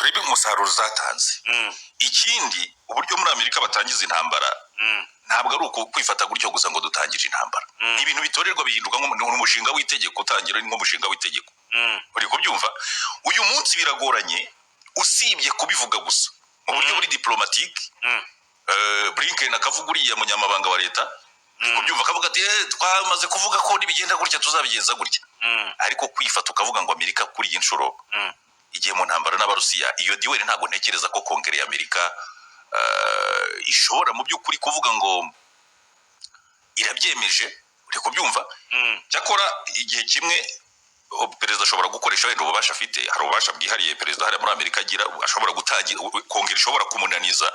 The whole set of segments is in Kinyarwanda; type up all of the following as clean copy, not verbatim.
turebe umusaruro zatanze. Ikindi uburyo muri Amerika batangiza intambara ntabwo ari uko kwifata gutyo gusa ngo dutangije intambara. Ibintu bitorerwa bihinduka nk'umushinga w'itegeko utangira nk'umushinga w'itegeko. Uri kubyumva? Uyu munsi biragoranye usibye kubivuga gusa mu buryo buri diplomatique. Blinken akavuga uriya munyamabanga wa leta kubyumva akavuga ati twamaze kuvuga ko nibigenda gutya tuzabigenza gutya. Ariko kwifata ukavuga ngo Amerika kuri iyi nshuro igiye mu ntambara n'Abarusiya, iyo diweri ntabwo ntekereza ko Kongere y'Amerika ishobora mu by'ukuri kuvuga ngo irabyemeje. Uri kubyumva? Cyakora igihe kimwe perezida ashobora gukoresha wenda ububasha afite, hari ububasha bwihariye perezida hari muri Amerika agira, ashobora gutangira Kongere ishobora kumunaniza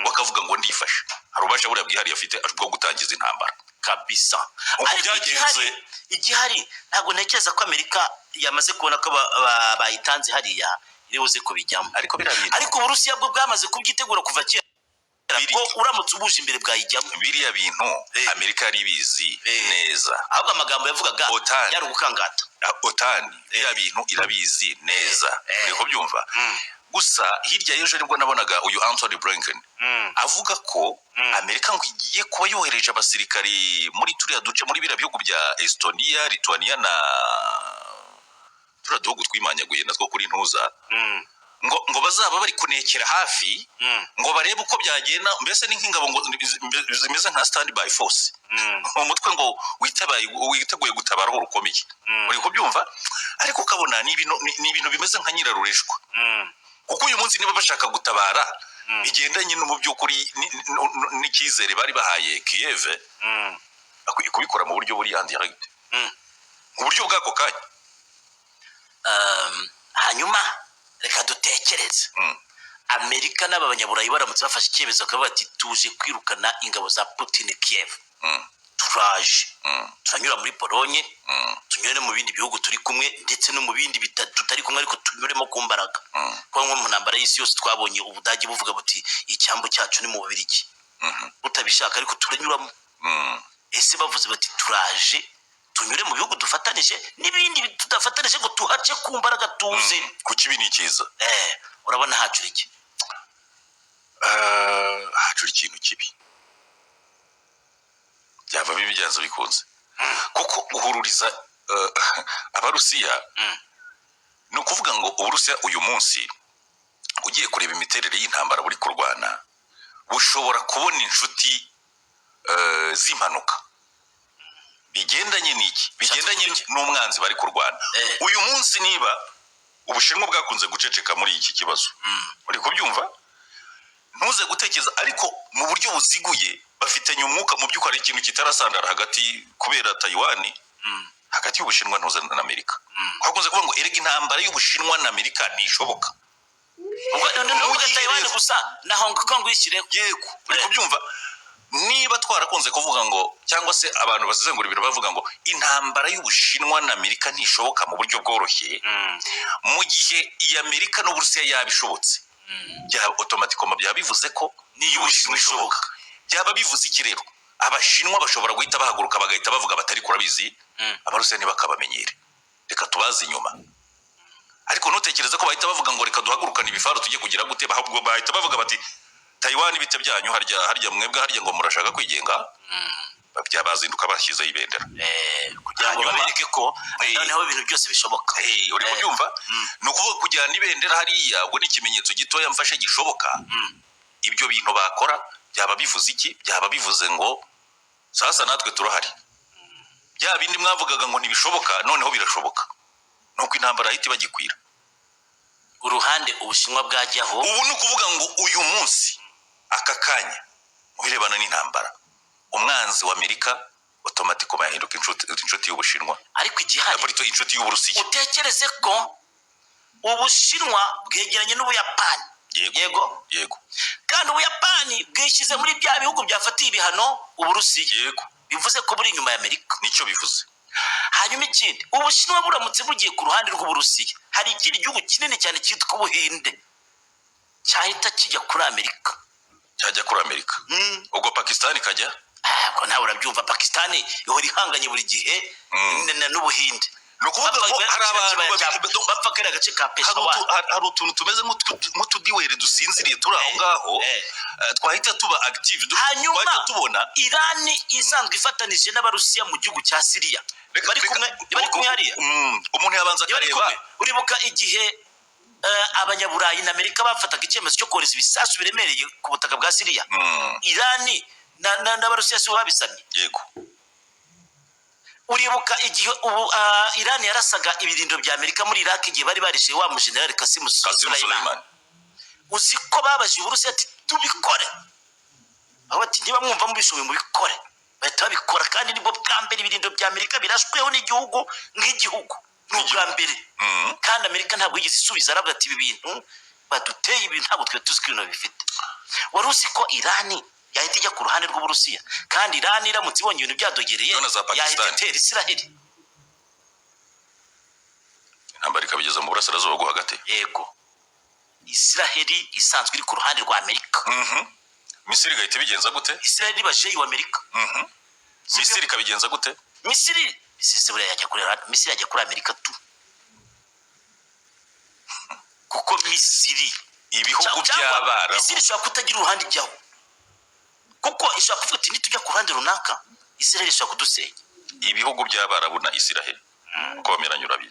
bakavuga ngo ndifashe. Hari ububasha buriya bwihariye afite bwo gutangiza intambara kabisa. Igihari ntabwo ntekereza ko Amerika yamaze kubona ko bayitanze hariya iribuze kubijyamo, ariko Uburusiya bwo bwamaze kubyitegura kuva kera ko uramutse ubuje imbere bwayijyamo. Biriya bintu Amerika yari bizi neza, ahubwo amagambo yavugaga yari gukangata. OTAN biriya bintu irabizi neza. Uri kubyumva? Gusa hirya y'ejo nibwo nabonaga uyu Anthony Blinken avuga ko Amerika ngo igiye kuba yohereje abasirikari muri turiya duce muri biriya bihugu bya Estonia, Lithuania na turiya duhugu twimanyaguye natwo kuri ntuza, ngo bazaba bari kunekera hafi ngo barebe uko byagenda, mbese ni nk'ingabo ngo zimeze nka standby force. Umutwe ngo witeguye gutabara aho rukomeye. Uri kubyumva? Ariko ukabona ni ibintu bimeze nka nyirarureshwa, kuko uyu munsi niba bashaka gutabara bigendanye no mu by'ukuri n'icyizere bari bahaye Kiev, akwiye kubikora mu buryo buri indirect, mu buryo bw'ako kanya. Hanyuma reka dutekereze Amerika n'abanyaburayi baramutse bafashe icyemezo bakaba bati tuje kwirukana ingabo za Putin Kiev, turaje turanyura muri Polonye, tunyure mu bindi bihugu turi kumwe ndetse no mu bindi tutari kumwe, ariko tunyuremo ku mbaraga. Kuko nko mu ntambara y'isi yose twabonye Ubudage buvuga buti icyambu cyacu ni mu Bubiligi, utabishaka ariko turanyuramo. Ese bavuze bati turaje tunyure mu bihugu dufatanije n'ibindi tudafatanije ngo tuhace ku mbaraga tuze ku kibi ni cyiza. Urabona hacura iki? Hacura ikintu kibi byaba bibi byanze bikunze, kuko uhururiza Abarusiya. Ni ukuvuga ngo Uburusiya uyu munsi ugiye kureba imiterere y'intambara buri kurwana bushobora kubona inshuti z'impanuka bigendanye n'iki, bigendanye n'umwanzi bari kurwana. Uyu munsi niba Ubushinwa bwakunze guceceka muri iki kibazo, uri kubyumva? Ntuze gutekereza, ariko mu buryo buziguye bafitanye umwuka mu by'ukuri ikintu kitarasandara hagati kubera Taiwan, hagati y'Ubushinwa na Amerika. Kwakunze kuvuga ngo erega intambara y'Ubushinwa na Amerika ntishoboka. Ubwo Taiwan gusa na Hong Kong yishyireho. Yego, uri kubyumva? Niba twarakunze kuvuga ngo cyangwa se abantu basezengura ibiro bavuga ngo intambara y'Ubushinwa na Amerika ntishoboka mu buryo bworoshye, mu gihe Amerika n'Uburusiya yabishobotse, byaba automatically byaba bivuze ko n'iy'Ubushinwa ishoboka. Byaba bivuze iki rero? Abashinwa bashobora guhita bahaguruka bagahita bavuga batari kurabizi, Abarusiya ntibakabamenyere, reka tubaze inyuma. Ariko nutekereza ko bahita bavuga ngo reka duhagurukane ibifaru tujye kugira gute, bahita bavuga bati Taiwan bite byanyu harya mwebwe harya ngo murashaka kwigenga, byabazinduka bashyizeho ibendera kugira ngo babereke ko noneho ibintu byose bishoboka. Uri kubyumva? Ni ukuvuga kujyana ibendera hariya ubwo ni ikimenyetso gitoya mfashe gishoboka. Ibyo bintu bakora byaba bivuze iki? Byaba bivuze ngo sasa natwe turahari. Bya bindi mwavugaga ngo ntibishoboka noneho birashoboka, nuko intambara ahita bagikwira. Uruhande Ubushinwa bwajyaho ubu ni ukuvuga ngo uyu munsi aka kanya mu birebana n'intambara umwanzi wa Amerika automatically yahinduka inshuti y'Ubushinwa, ariko igihari inshuti y'Uburusiya. Utekereze ko Ubushinwa bwegeranye n'Ubuyapani. Yego. Kandi Ubuyapani bwishyize muri bya bihugu byafatiye ibihano Uburusiya. Yego. Bivuze ko buri inyuma ya Amerika. Nicyo bivuze. Hanyuma ikindi, Ubushinwa buramutse bugiye ku ruhande rw'Uburusiya, hari ikindi gihugu kinini cyane cyitwa Ubuhinde cyahita kijya kuri Amerika. Cyajya kuri Amerika. Ubwo Pakistan ikajya? Ko nawe urabyumva, Pakistan ihora ihanganye buri gihe n'Ubuhinde. no kuvuga ngo hari abantu bapfa kare gace ka Peshawar. hari utuntu tumeze nk'utudiwere dusinziriye turi aho ngaho twahita tuba active hanyuma tubona Iran isanzwe ifatanije n'abarusiya mu gihugu cya Syria bari kumwe hariya umuntu yabanza akareba uribuka igihe abanyaburayi na Amerika bafataga icyemezo cyo kohereza ibisasu biremereye ku butaka bwa Syria Iran n'abarusiya si babisamye yego uribuka igihe Iran yarasaga ibirindo bya Amerika muri Iraq igihe bari barishe wa mujenerali Qasim Soleimani uzi ko babaje Uburusiya ati tubikore aho ati niba mwumva mubishoboye mubikore bahita babikora kandi nibwo bwa mbere ibirindo bya Amerika birashweho n'igihugu nk'igihugu n'ubwa mbere kandi Amerika ntabwo yigeze isubiza aravuga ati ibi bintu baduteye ibintu ntabwo twe tuzi ko ibintu bifite wari uzi ko Iran yahita ijya ku ruhande rw'Uburusiya kandi Iran iramutse ibonye ibintu byadogereye yahita itera Israel intambara ikabigeza mu burasirazuba bwo hagati yego Israel isanzwe iri ku ruhande rwa Amerika Misiri gahita bigenza gute Israel ibaje wa Amerika Misiri kabigenza gute Misiri buriya yajya kuri Amerika tu kuko Misiri ibihugu by'abara Misiri ishobora kutagira uruhande ijyaho kuko ishobora kuvuga ati nitujya ku ruhande runaka Israel ishobora kudusenya ibihugu by'abarabu na Israel uko bameranye urabizi